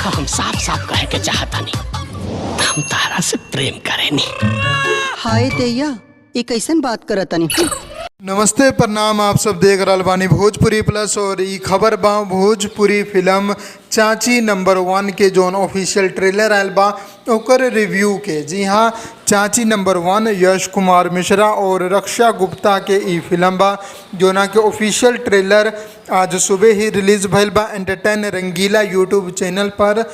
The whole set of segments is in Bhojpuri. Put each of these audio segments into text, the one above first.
देखा हम साफ साफ कहे के चाहता नहीं, हम तारा से प्रेम करेनी। हाय दैया, ये कैसन बात करतनी। नमस्ते प्रणाम, आप सब देख रहल बानी भोजपुरी प्लस और ई खबर बा भोजपुरी फिल्म चाची नंबर 1 के जोन ऑफिशियल ट्रेलर आयल बा ओकर रिव्यू के। जी हाँ, चाची नंबर 1 यश कुमार मिश्रा और रक्षा गुप्ता के ई फिल्म बा जोना के ऑफिशियल ट्रेलर आज सुबह ही रिलीज भइल बा एंटरटेन रंगीला यूट्यूब चैनल पर।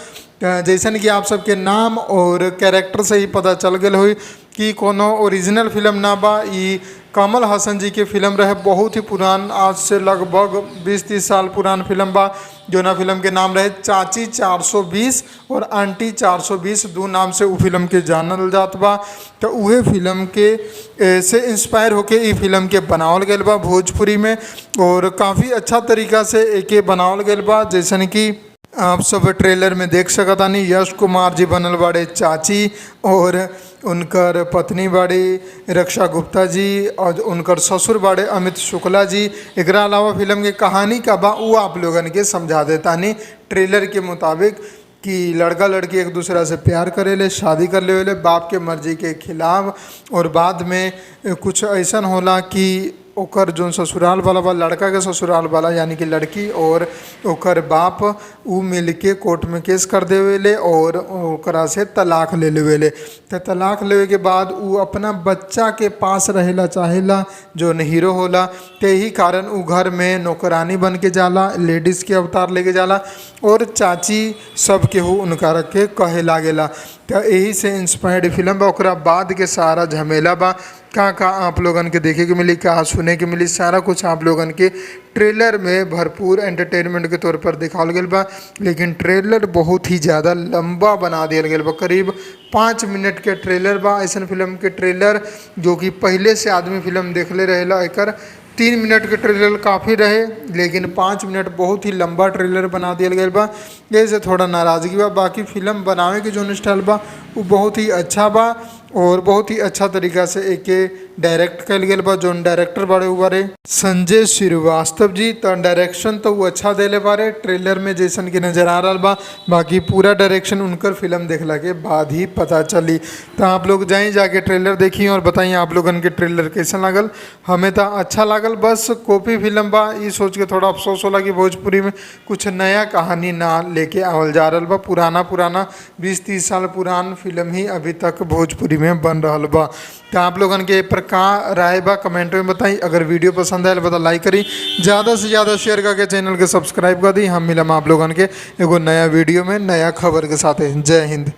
जैसन कि आप सबके नाम और कैरेक्टर से ही पता चल गल हुई कि कोनो ओरिजिनल फिल्म ना बा, ई कमल हसन जी के फिल्म रहे, बहुत ही पुरान, आज से लगभग 20-30 साल पुरान फिल्म बा जोना फिल्म के नाम रहे चाची 420 और आंटी 420, दो नाम से उ फिल्म के जानल जात बा। तो उहे फिल्म के से इंस्पायर होके ई फिल्म के बनावल गल बा भोजपुरी में और काफ़ी अच्छा तरीका से एके बनावल गल बा। जैसन कि आप सब ट्रेलर में देख सकतानी, यश कुमार जी बनल बाड़े चाची और उनकर पत्नी बाड़ी रक्षा गुप्ता जी और उनकर ससुर बाड़े अमित शुक्ला जी। एकरा अलावा फिल्म के कहानी का बा वो आप लोगन के समझा देतानी ट्रेलर के मुताबिक कि लड़का लड़की एक दूसरा से प्यार करेले, शादी कर लेवेले बाप के मर्जी के खिलाफ, और बाद में कुछ ऐसा होला कि ओकर जो ससुराल वाला बा, लड़का के ससुराल वाला यानी कि लड़की और ओकर बाप उ मिल के कोर्ट में केस कर देवेले और ओकरा से तलाक ले लेवेले। तो तलाक लेवे के बाद उ अपना बच्चा के पास रहेला चाहेला जो हीरो होला। तो यही कारण उ घर में नौकरानी बन के जाला, लेडीज़ के अवतार लेके जाला और चाची सब केहू उनका रख के कहे लागेला। तो यही से इंस्पायर्ड फिल्म बा। ओकरा बाद के सारा झमेला बा का आप लोगन के देखे के मिली, का सुने के मिली, सारा कुछ आप लोगन के ट्रेलर में भरपूर एंटरटेनमेंट के तौर पर दिखावल गया बा। लेकिन ट्रेलर बहुत ही ज़्यादा लंबा बना दिया गया बा, करीब 5 मिनट के ट्रेलर बा। ऐसा फिल्म के ट्रेलर जो कि पहले से आदमी फिल्म देखले रहेला, एकर 3 मिनट के ट्रेलर काफ़ी रहे, लेकिन 5 मिनट बहुत ही लंबा ट्रेलर बना दिया गया बा। जैसे थोड़ा नाराज़गी बा, बाकी फिल्म बनावे के जो स्टाइल बा वो बहुत ही अच्छा बा और बहुत ही अच्छा तरीका से एके डायरेक्ट कल गया बा। जो डायरेक्टर बारे वो बारे संजय श्रीवास्तव जी, तो डायरेक्शन तो वो अच्छा देले बारे ट्रेलर में जैसन कि नज़र आ रहा बा। बाकी पूरा डायरेक्शन उनकर फिल्म देखला के बाद ही पता चली। तो आप लोग जाके ट्रेलर देखिए और बताइए आप लोगन के ट्रेलर कैसा लागल। हमें तो अच्छा लागल, बस कॉपी फिल्म बा, ये सोच के थोड़ा अफसोस होला कि भोजपुरी में कुछ नया कहानी ना लेके आवल जा रहा बा। पुराना 20-30 साल पुरान फिल्म ही अभी तक भोजपुरी में बन रहा बा। तो आप लोगन के पर का राय बा कमेंट में बताई। अगर वीडियो पसंद आए बता लाइक करी, ज़्यादा से ज़्यादा शेयर करके चैनल के सब्सक्राइब कर दी। हम मिलम आप लोगन के एगो नया वीडियो में नया खबर के साथ। जय हिंद।